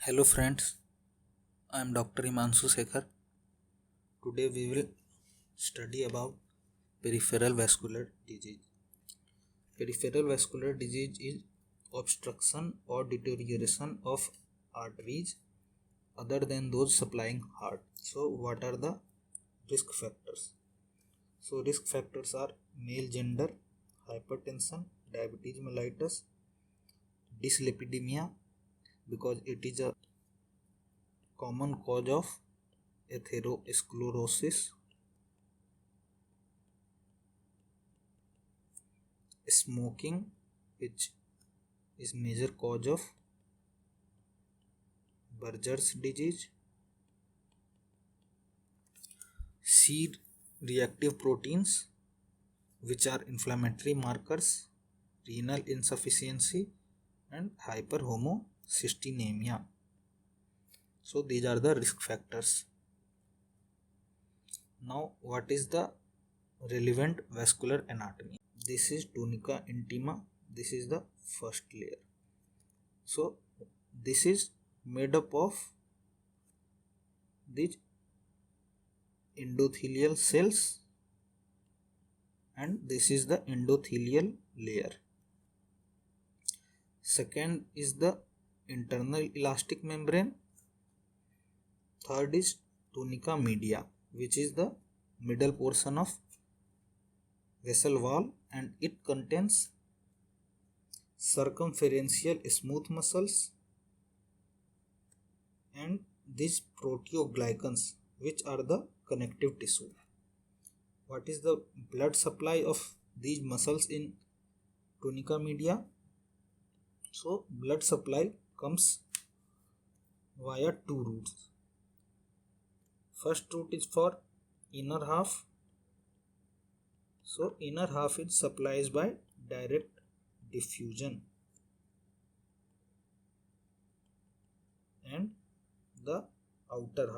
Hello friends, I am Dr. Himanshu Sekhar. Today we will study about peripheral vascular disease. Peripheral vascular disease is obstruction or deterioration of arteries other than those supplying heart. So what are the risk factors? So risk factors are male gender, hypertension, diabetes mellitus, dyslipidemia because it is a common cause of atherosclerosis, smoking which is major cause of Buerger's disease, C reactive proteins which are inflammatory markers, renal insufficiency and hyperhomocystinemia. So these are the risk factors. Now what is the relevant vascular anatomy? This is tunica intima. This is the first layer. So this is made up of these endothelial cells and this is the endothelial layer. Second is the internal elastic membrane. Third is tunica media, which is the middle portion of vessel wall and it contains circumferential smooth muscles and these proteoglycans which are the connective tissue. What is the blood supply of these muscles in tunica media? So blood supply comes via two routes. First route is for inner half. So inner half is supplied by direct diffusion and the outer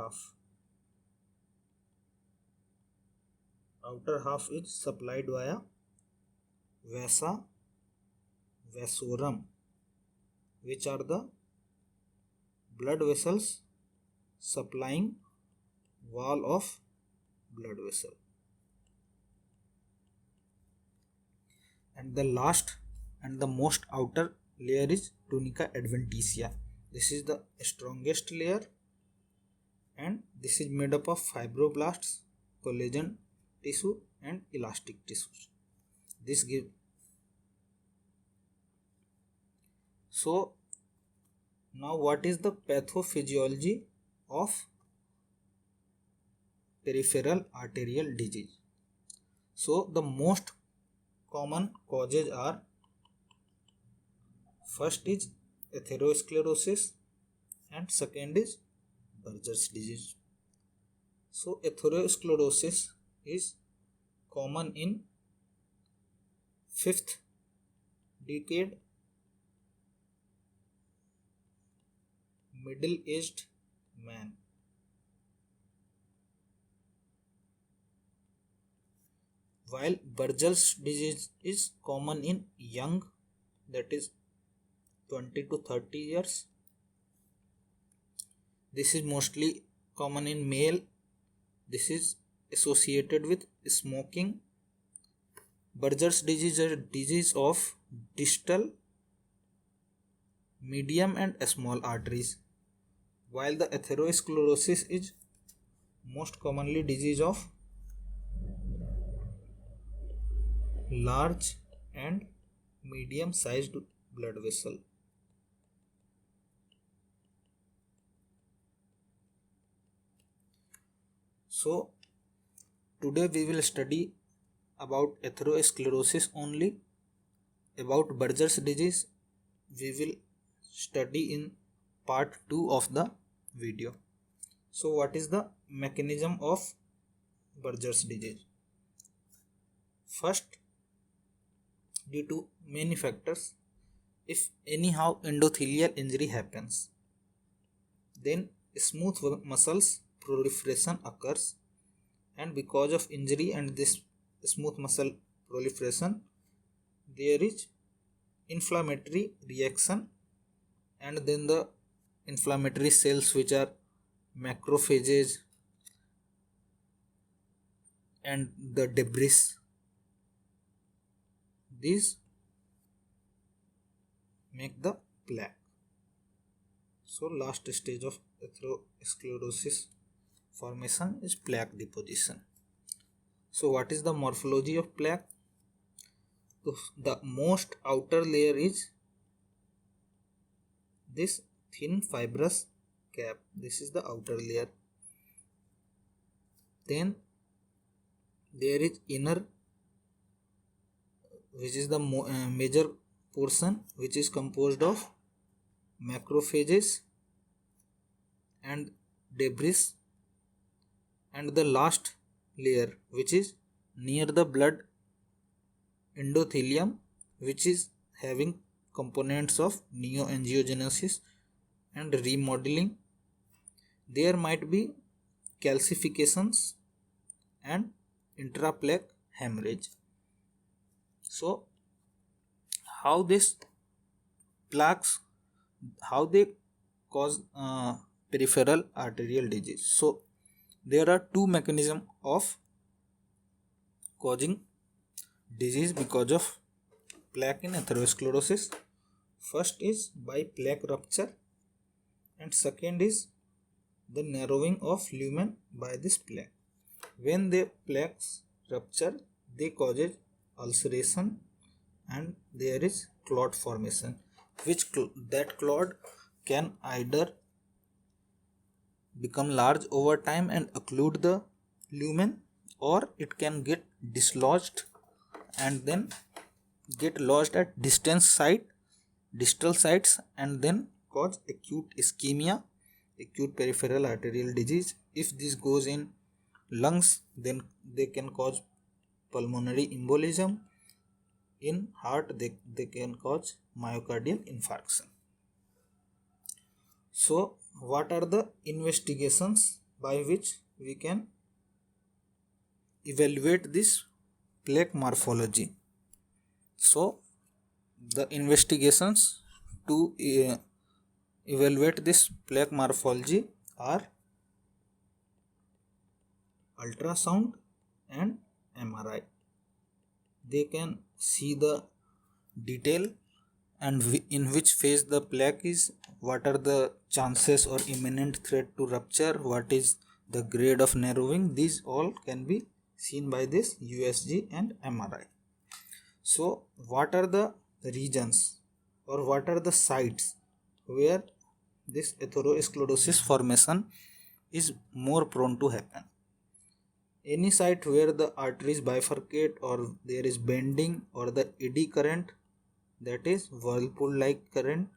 half is supplied via vasa vasorum, which are the blood vessels supplying wall of blood vessel. And the last and the most outer layer is tunica adventitia. This is the strongest layer and this is made up of fibroblasts, collagen tissue and elastic tissues. This give so now what is the pathophysiology of peripheral arterial disease? So the most common causes are, first is atherosclerosis and second is Buerger's disease. So atherosclerosis is common in 5th decade, middle-aged man. While Buerger's disease is common in young, that is 20 to 30 years. This is mostly common in male. This is associated with smoking. Buerger's disease is a disease of distal, medium and small arteries, while the atherosclerosis is most commonly disease of large and medium sized blood vessel. So today we will study about atherosclerosis only. About Buerger's disease we will study in part 2 of the video. So what is the mechanism of Buerger's disease? First, due to many factors, if anyhow endothelial injury happens, then smooth muscles proliferation occurs, and because of injury and this smooth muscle proliferation there is inflammatory reaction and then the inflammatory cells which are macrophages and the debris. These make the plaque. So last stage of atherosclerosis formation is plaque deposition. So what is the morphology of plaque? So the most outer layer is this thin fibrous cap. This is the outer layer. Then there is inner, which is the major portion, which is composed of macrophages and debris, and the last layer which is near the blood endothelium, which is having components of neoangiogenesis and remodeling. There might be calcifications and intraplaque hemorrhage. So how this plaques, how they cause peripheral arterial disease? So there are two mechanisms of causing disease because of plaque in atherosclerosis. First is by plaque rupture, and second is the narrowing of lumen by this plaque. When the plaques rupture, they causes ulceration and there is clot formation, which that clot can either become large over time and occlude the lumen, or it can get dislodged and then get lodged at distal sites and then cause acute ischemia, acute peripheral arterial disease. If this goes in lungs, then they can cause pulmonary embolism. In heart, they can cause myocardial infarction. So what are the investigations by which we can evaluate this plaque morphology? So the investigations to evaluate this plaque morphology are ultrasound and MRI. They can see the detail and in which phase the plaque is, what are the chances or imminent threat to rupture, what is the grade of narrowing. These all can be seen by this USG and MRI. So what are the regions or what are the sites where this atherosclerosis formation is more prone to happen? Any site where the arteries bifurcate or there is bending or the eddy current, that is whirlpool like current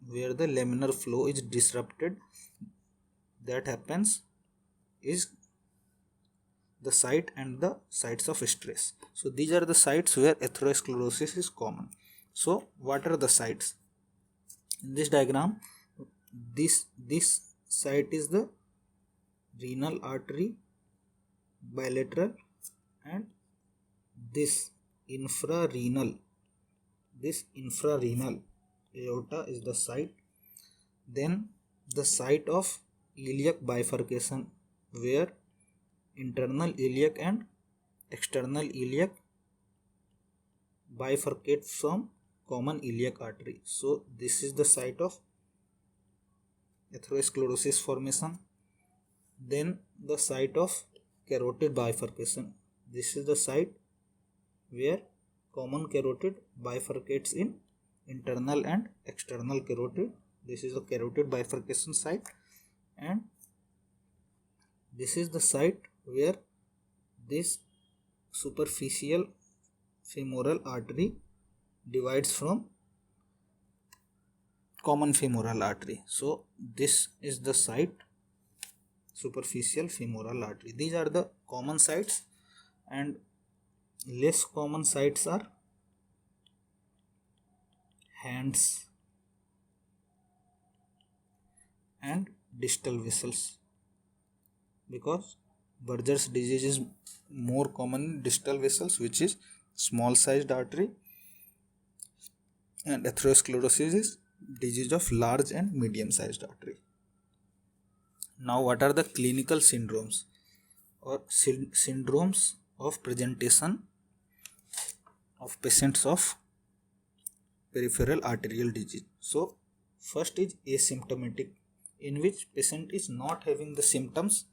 where the laminar flow is disrupted, that happens, is the site and the sites of stress. So these are the sites where atherosclerosis is common. So what are the sites? In this diagram, this site is the renal artery bilateral, and this infrarenal aorta is the site. Then the site of iliac bifurcation where internal iliac and external iliac bifurcate from common iliac artery. So this is the site of atherosclerosis formation. Then the site of carotid bifurcation. This is the site where common carotid bifurcates in internal and external carotid. This is the carotid bifurcation site, and this is the site where this superficial femoral artery divides from common femoral artery. So this is the site, superficial femoral artery. These are the common sites, and less common sites are hands and distal vessels, because Buerger's disease is more common in distal vessels, which is small sized artery, and atherosclerosis is disease of large and medium sized artery. Now, what are the clinical syndromes or syndromes of presentation of patients of peripheral arterial disease? So, first is asymptomatic, in which patient is not having the symptoms,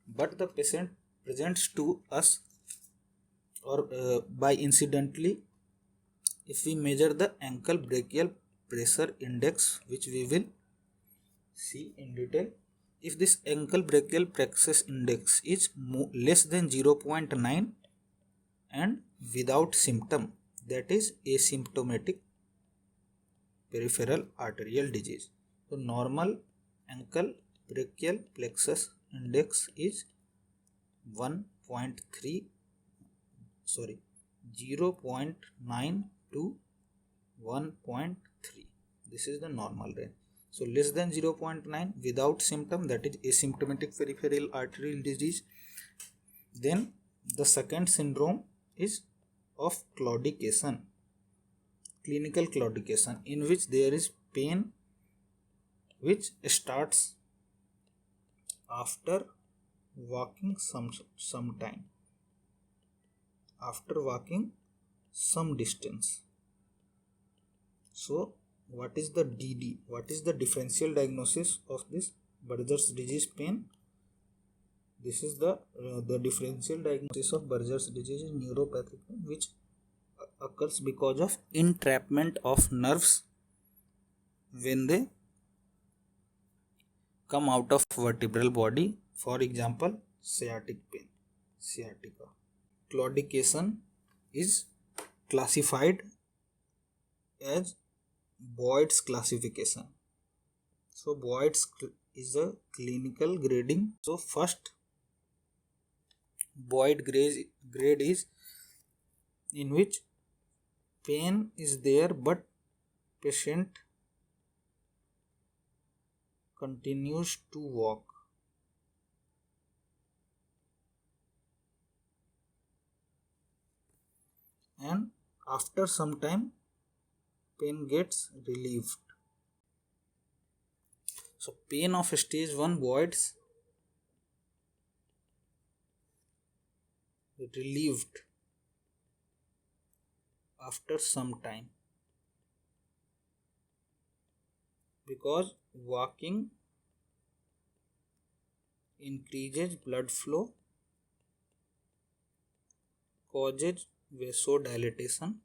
but the patient presents to us or by incidentally if we measure the ankle brachial pressure index, which we will see in detail. If this ankle brachial pressure index is less than 0.9 and without symptom, that is asymptomatic peripheral arterial disease. So normal ankle brachial plexus index is 0.9 to 1.3. This is the normal range. So less than 0.9 without symptom, that is asymptomatic peripheral arterial disease. Then the second syndrome is of claudication, clinical claudication, in which there is pain which starts after walking some time, after walking some distance. So what is the DD? What is the differential diagnosis of this Buerger's disease pain? This is the differential diagnosis of Buerger's disease is neuropathic, which occurs because of entrapment of nerves when they come out of vertebral body. For example, sciatic pain, sciatica. Claudication is classified as Boyd's classification. So Boyd's is a clinical grading. So first Boyd grade is in which pain is there but patient continues to walk. And after some time pain gets relieved. So pain of stage 1 Boyd's relieved after some time because walking increases blood flow, causes vasodilatation,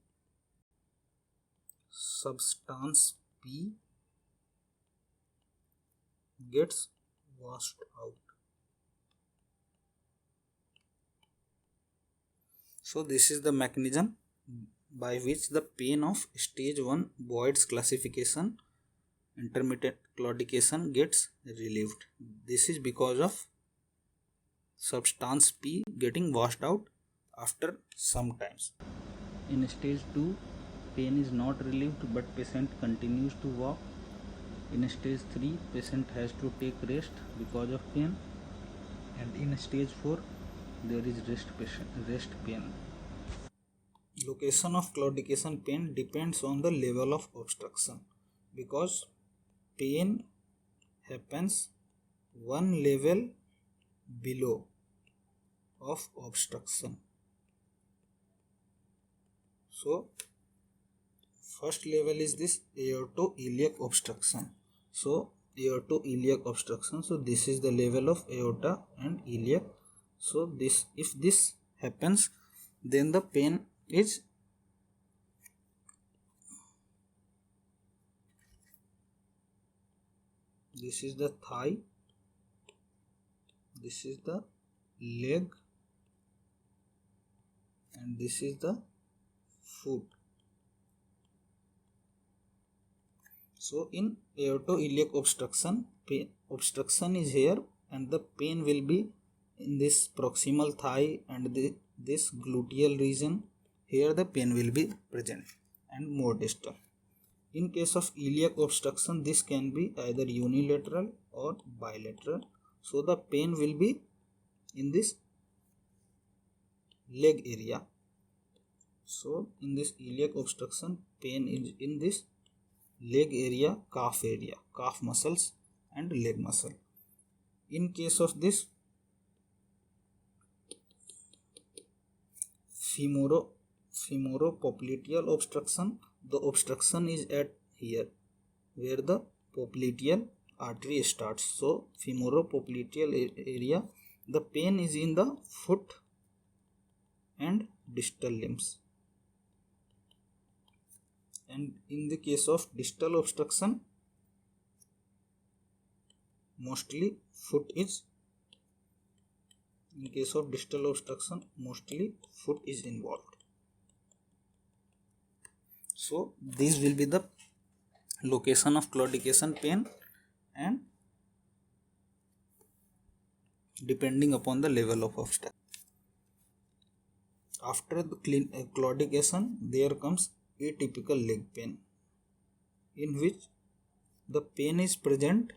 substance P gets washed out. So this is the mechanism by which the pain of stage 1 Boyd's classification, intermittent claudication, gets relieved. This is because of substance P getting washed out after some times. In stage 2, pain is not relieved but patient continues to walk. In stage 3, patient has to take rest because of pain. And in stage 4, there is rest pain. Location of claudication pain depends on the level of obstruction, because pain happens one level below of obstruction. So first level is this aortoiliac obstruction. So aortoiliac obstruction, so this is the level of aorta and iliac. So this, if this happens, then the pain is this is the thigh, this is the leg, and this is the foot. So in aortoiliac obstruction, obstruction is here and the pain will be in this proximal thigh and this gluteal region. Here the pain will be present and more distal. In case of iliac obstruction, this can be either unilateral or bilateral. So the pain will be in this leg area. So in this iliac obstruction, pain is in this leg area, calf muscles and leg muscle. In case of this femoropopliteal obstruction, the obstruction is at here where the popliteal artery starts. So femoropopliteal area, the pain is in the foot and distal limbs. And in the case of distal obstruction, mostly foot is involved. So this will be the location of claudication pain and depending upon the level of obstruction. After the claudication, there comes atypical leg pain, in which the pain is present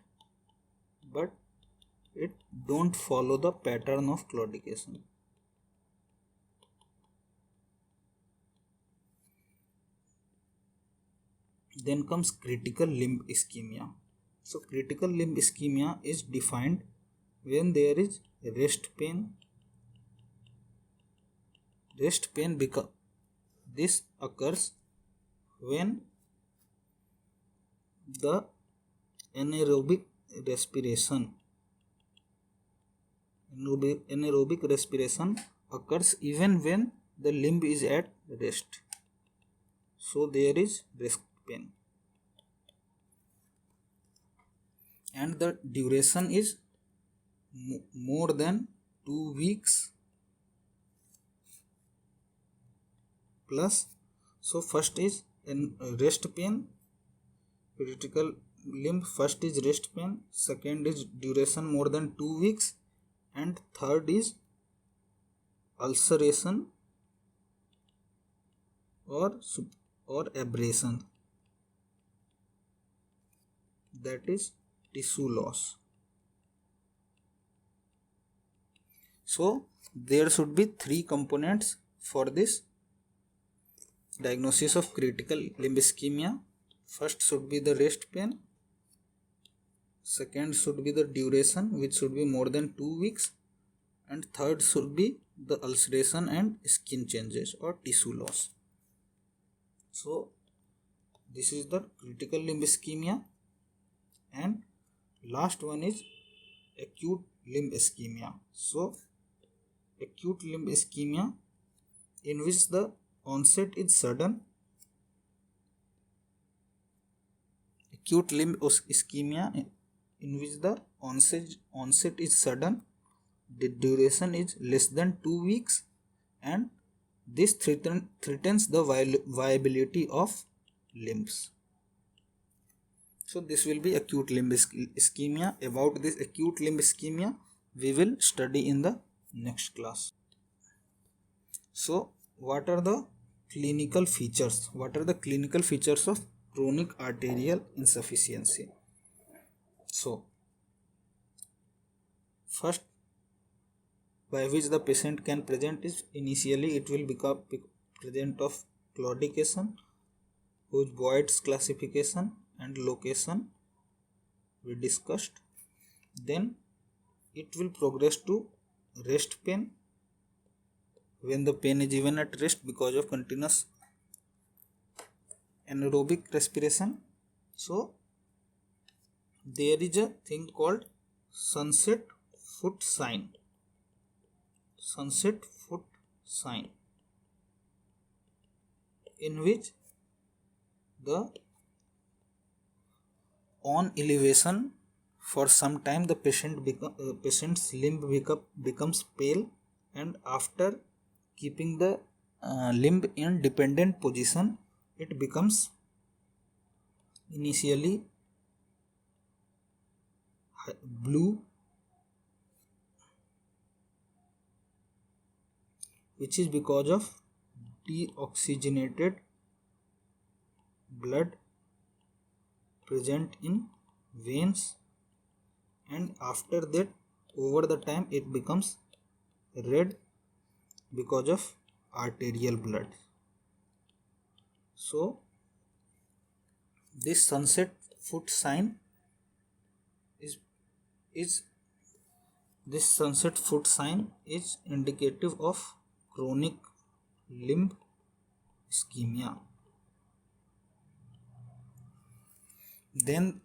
but it don't follow the pattern of claudication. Then comes critical limb ischemia. So critical limb ischemia is defined when there is rest pain. This occurs when the anaerobic respiration occurs even when the limb is at rest. So there is rest pain, and the duration is more than 2 weeks plus. So first is rest pain, critical limb. First is rest pain, second is duration more than 2 weeks, and third is ulceration or abrasion, that is tissue loss. So there should be 3 components for this diagnosis of critical limb ischemia. First should be the rest pain, second should be the duration, which should be more than 2 weeks, and third should be the ulceration and skin changes or tissue loss. So this is the critical limb ischemia, and last one is acute limb ischemia. So acute limb ischemia, in which the onset is sudden. Acute limb ischemia in which the onset is sudden, the duration is less than 2 weeks, and this threatens the viability of limbs. So this will be acute limb ischemia. About this acute limb ischemia we will study in the next class. So what are the clinical features? What are the clinical features of chronic arterial insufficiency? So first, by which the patient can present is, initially it will become present of claudication, whose Boyd's classification and location we discussed. Then it will progress to rest pain, when the pain is even at rest because of continuous anaerobic respiration. So there is a thing called sunset foot sign. In which the on elevation for some time the patient's limb becomes pale, and after keeping the limb in dependent position, it becomes initially blue, which is because of deoxygenated blood present in veins, and after that over the time it becomes red because of arterial blood. So This sunset foot sign is this sunset foot sign is indicative of chronic limb ischemia. Then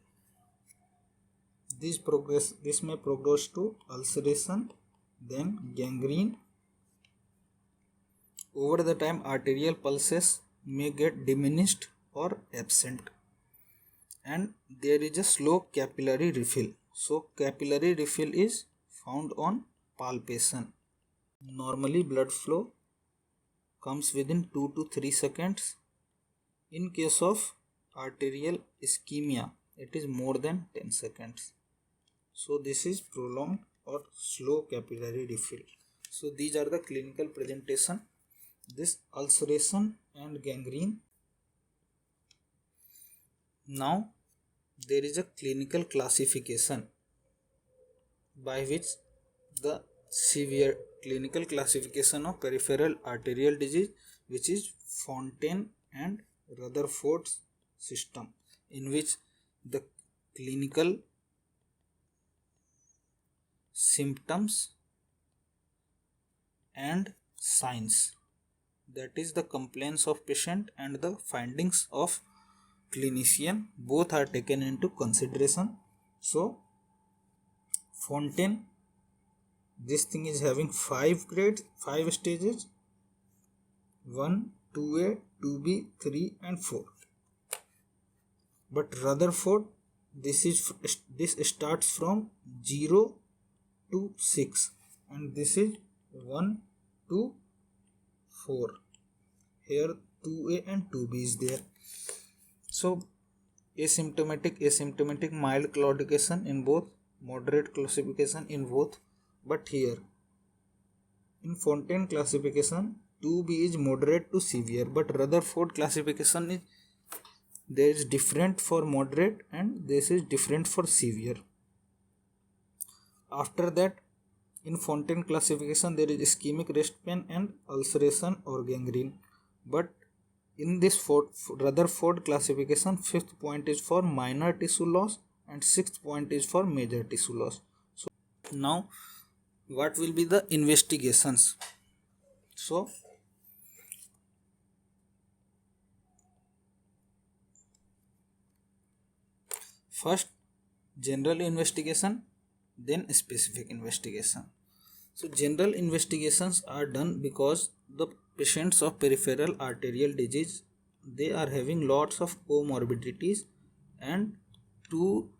this may progress to ulceration, then gangrene. Over the time, arterial pulses may get diminished or absent, and there is a slow capillary refill. So capillary refill is found on palpation. Normally blood flow comes within 2 to 3 seconds. In case of arterial ischemia, it is more than 10 seconds. So this is prolonged or slow capillary refill. So these are the clinical presentation. This ulceration and gangrene. Now there is a clinical classification by which the severe clinical classification of peripheral arterial disease, which is Fontaine and Rutherford's system, in which the clinical symptoms and signs, that is the complaints of patient and the findings of clinician, both are taken into consideration. So Fontaine, this thing is having 5 grades, 5 stages: 1, 2A, 2B, 3 and 4. But Rutherford, this starts from 0 to 6, and this is 1 to 4. Here 2A and 2B is there. So asymptomatic, mild claudication in both, moderate classification in both. But here in Fontaine classification, 2B is moderate to severe, but Rutherford classification is there is different for moderate and this is different for severe. After that, in Fontaine classification, there is ischemic rest pain and ulceration or gangrene. But in this Rutherford classification, 5th point is for minor tissue loss and 6th point is for major tissue loss. So now what will be the investigations? So first general investigation, then specific investigation. So general investigations are done because the patients of peripheral arterial disease, they are having lots of comorbidities, and to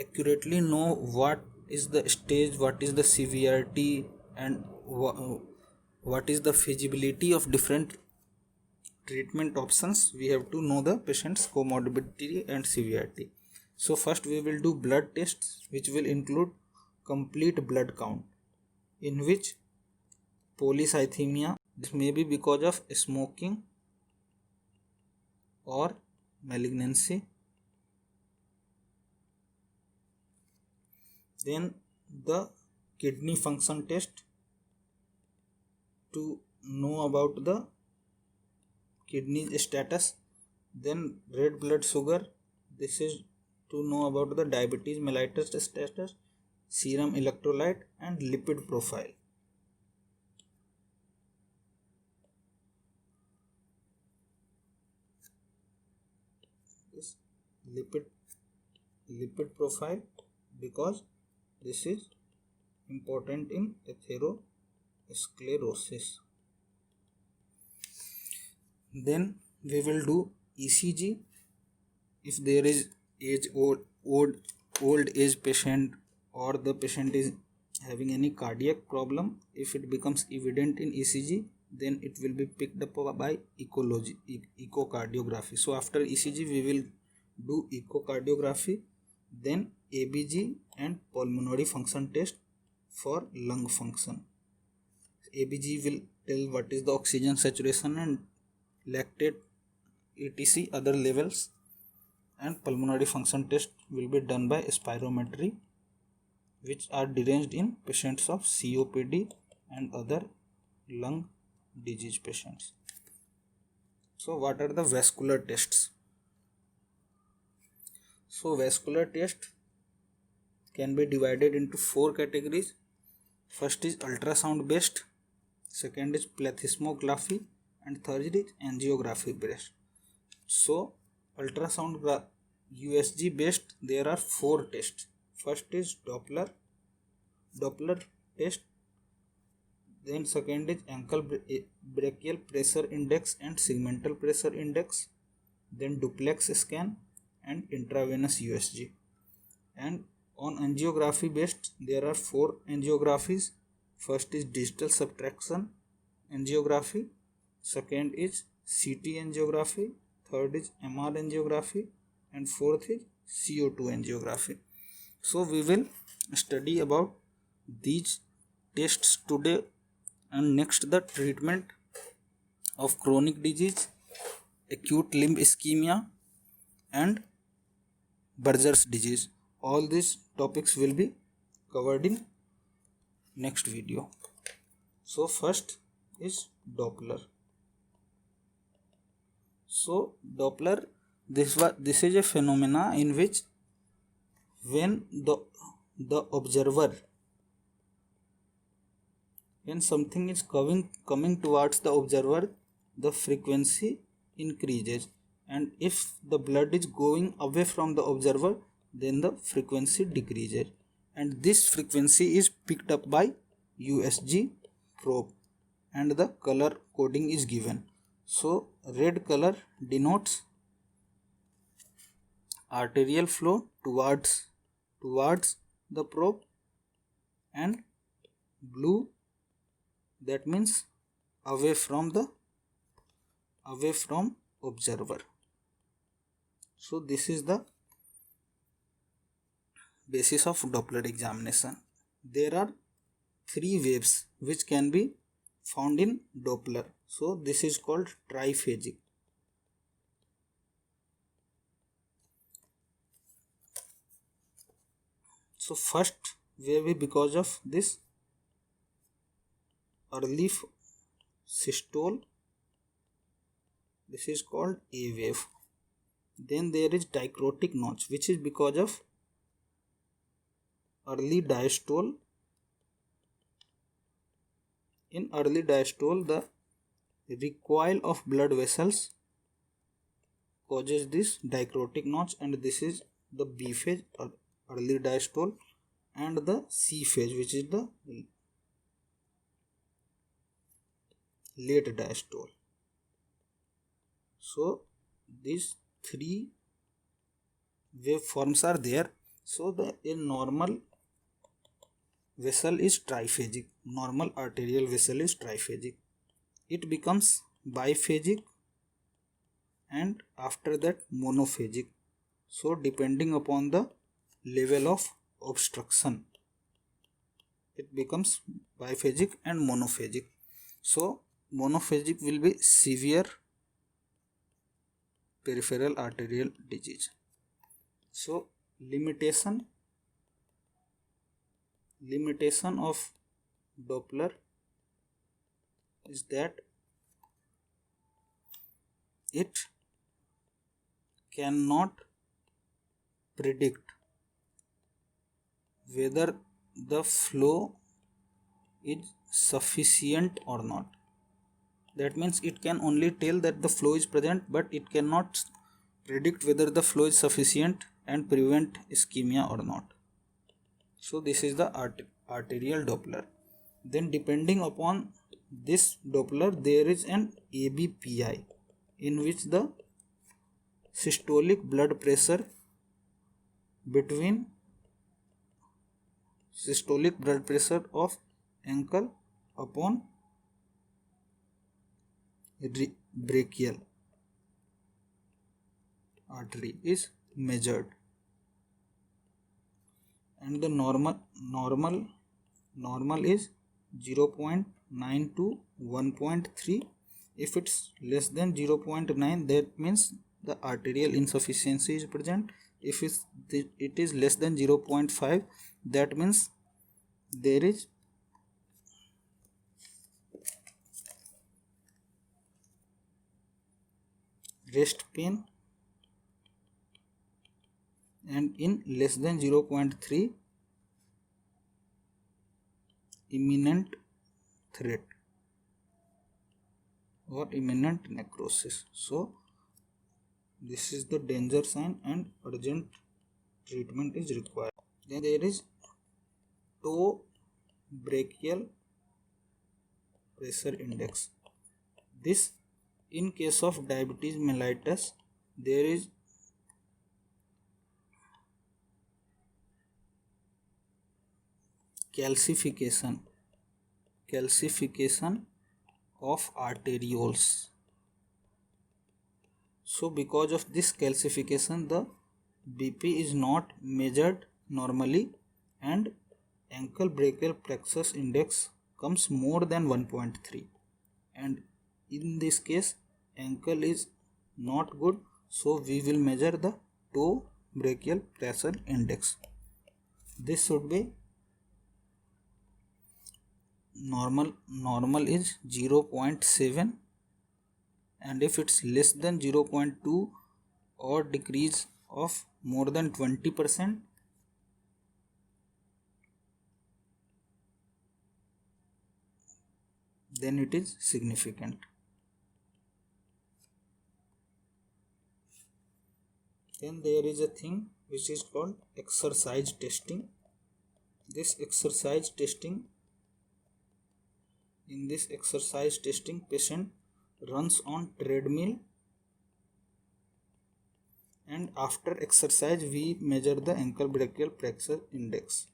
accurately know what is the stage, what is the severity, and what is the feasibility of different treatment options, we have to know the patient's comorbidity and severity. So first we will do blood tests, which will include complete blood count, in which polycythemia, this may be because of smoking or malignancy. Then the kidney function test to know about the kidney status. Then red blood sugar, this is to know about the diabetes mellitus status, serum electrolyte and lipid profile. This lipid profile, because this is important in atherosclerosis. Then we will do ECG if there is old age patient, or the patient is having any cardiac problem. If it becomes evident in ECG, then it will be picked up by echocardiography. So after ECG we will do echocardiography, then ABG and pulmonary function test for lung function. ABG will tell what is the oxygen saturation and lactate etc other levels, and pulmonary function test will be done by spirometry, which are deranged in patients of COPD and other lung disease patients. So what are the vascular tests? So vascular test can be divided into 4 categories. First is ultrasound based, second is plethysmography, and third is angiography based. So ultrasound USG based, there are 4 tests. First is Doppler test, then second is ankle brachial pressure index and segmental pressure index, then duplex scan and intravenous USG. And on angiography based, there are 4 angiographies. First is digital subtraction angiography, second is CT angiography, third is MR angiography, and fourth is CO2 angiography. So we will study about these tests today. And next, the treatment of chronic disease, acute limb ischemia, and Buerger's disease. All these topics will be covered in next video. So first is Doppler. So Doppler, this is a phenomena in which when the observer, when something is coming towards the observer, the frequency increases, and if the blood is going away from the observer, then the frequency decreases, and this frequency is picked up by USG probe, and the color coding is given. So red color denotes arterial flow towards the probe, and blue, that means away from observer. So this is the basis of Doppler examination. There are 3 waves which can be found in Doppler. So this is called triphasic. So first wave is because of this early systole. This is called A wave. Then there is dicrotic notch, which is because of early diastole. In early diastole, the recoil of blood vessels causes this dicrotic notch, and this is the B phase or early diastole, and the C phase, which is the late diastole. So these 3 waveforms are there. So a normal vessel is triphasic. Normal arterial vessel is triphasic. It becomes biphasic, and after that monophasic. So depending upon the level of obstruction, it becomes biphasic and monophasic. So monophasic will be severe peripheral arterial disease. So limitation of Doppler is that it cannot predict whether the flow is sufficient or not. That means it can only tell that the flow is present, but it cannot predict whether the flow is sufficient and prevent ischemia or not. So this is the arterial Doppler. Then depending upon this Doppler, there is an ABPI, in which the systolic blood pressure between systolic blood pressure of ankle upon brachial artery is measured, and the normal is 0.9 to 1.3. If it's less than 0.9, that means the arterial insufficiency is present. If it is less than 0.5, that means there is rest pain, and in less than 0.3 imminent threat or imminent necrosis. So this is the danger sign and urgent treatment is required. Then there is toe brachial pressure index. This, in case of diabetes mellitus, there is calcification of arterioles. So because of this calcification, the BP is not measured normally and ankle brachial plexus index comes more than 1.3, and in this case ankle is not good, so we will measure the toe brachial pressure index. This should be normal is 0.7, and if it's less than 0.2 or decrease of more than 20%, then it is significant. Then there is a thing which is called exercise testing. This exercise testing, in this exercise testing, patient runs on treadmill, and after exercise we measure the ankle brachial pressure index.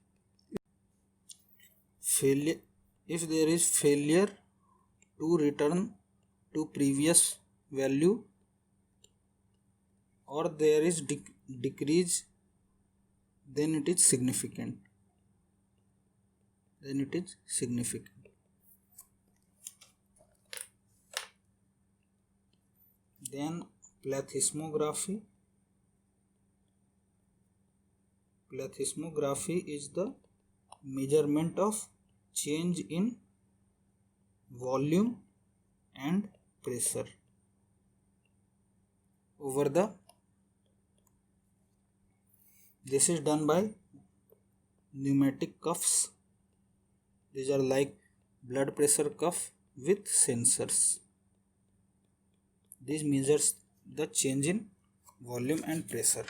If there is failure to return to previous value or there is decrease, then it is significant. Then plethysmography. Plethysmography is the measurement of change in volume and pressure over the. This is done by pneumatic cuffs. These are like blood pressure cuff with sensors. This measures the change in volume and pressure.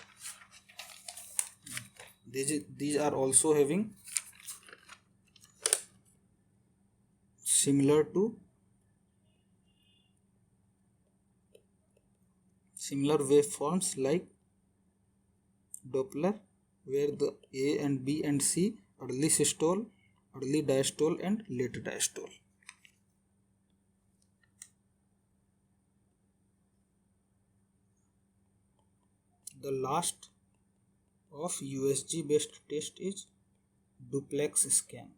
These are also having similar waveforms like Doppler, where the A and B and C, early systole, early diastole and late diastole. The last of USG based test is duplex scan.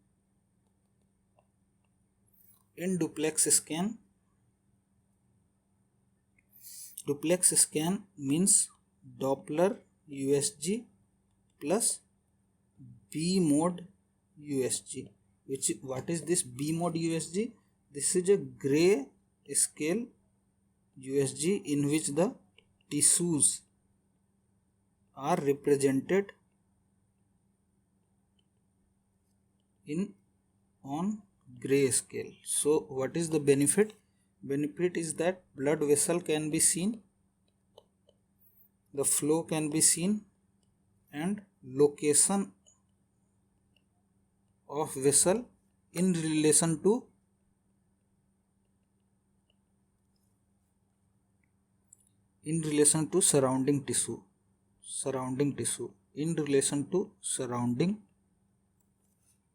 In duplex scan means Doppler USG plus B mode USG. What is this B mode USG? This is a gray scale USG in which the tissues are represented on gray scale. So what is the benefit? Benefit is that blood vessel can be seen, the flow can be seen, and location of vessel in relation to surrounding tissue, in relation to surrounding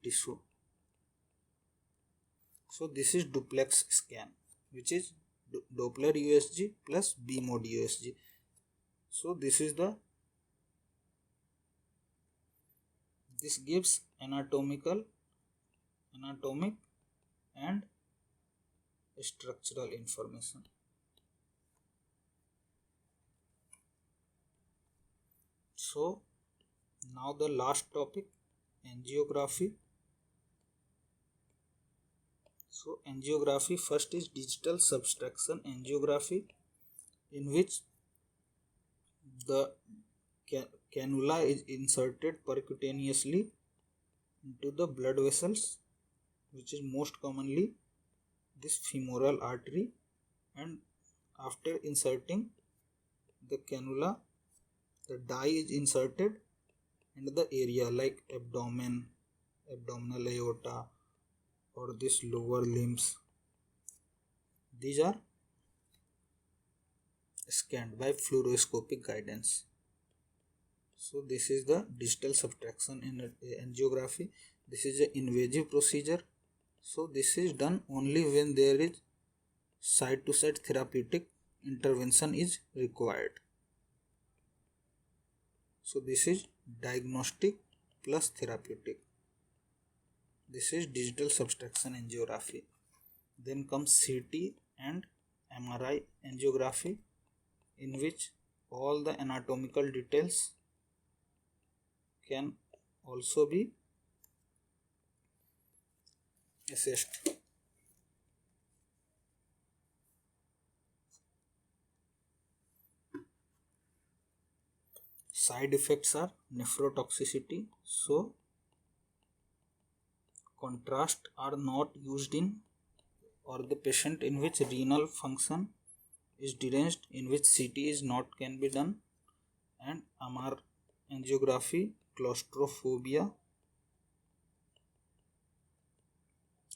tissue. So this is duplex scan, which is Doppler USG plus B mode USG. So this gives anatomic and structural information. So now the last topic, angiography. So angiography, first is digital subtraction angiography, in which the cannula is inserted percutaneously into the blood vessels, which is most commonly this femoral artery, and after inserting the cannula, the dye is inserted into the area like abdomen, abdominal aorta, or this lower limbs. These are scanned by fluoroscopic guidance. So this is the digital subtraction in angiography. This is an invasive procedure. So this is done only when there is side to side therapeutic intervention is required. So this is diagnostic plus therapeutic. This is digital subtraction angiography. Then comes CT and MRI angiography, in which all the anatomical details can also be assessed. Side effects are nephrotoxicity. So contrast are not used in, or the patient in which renal function is deranged, in which CT is not can be done, and MR angiography, claustrophobia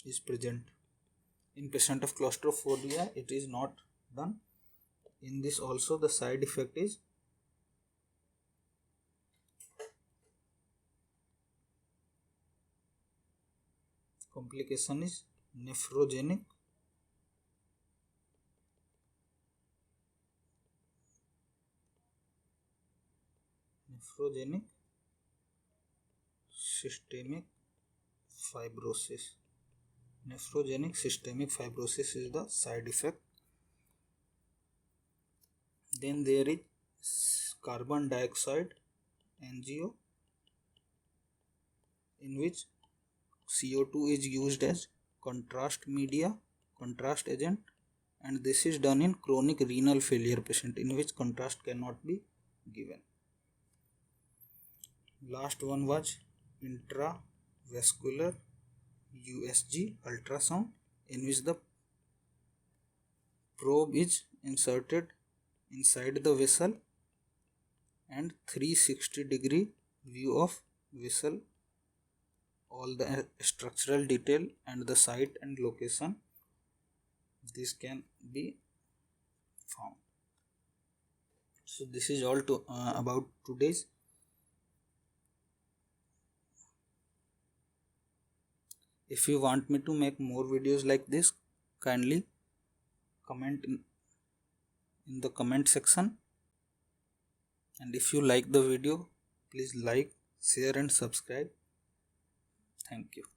is present. In patient of claustrophobia, it is not done. In this also the side effect is complication is nephrogenic systemic fibrosis. Nephrogenic systemic fibrosis is the side effect. Then there is carbon dioxide angio, in which CO2 is used as contrast media, contrast agent, and this is done in chronic renal failure patient, in which contrast cannot be given. Last one was intravascular USG ultrasound, in which the probe is inserted inside the vessel and 360-degree view of vessel, all the structural detail and the site and location, this can be found. So this is all about today's. If you want me to make more videos like this, kindly comment in the comment section, and if you like the video, please like, share and subscribe. Thank you.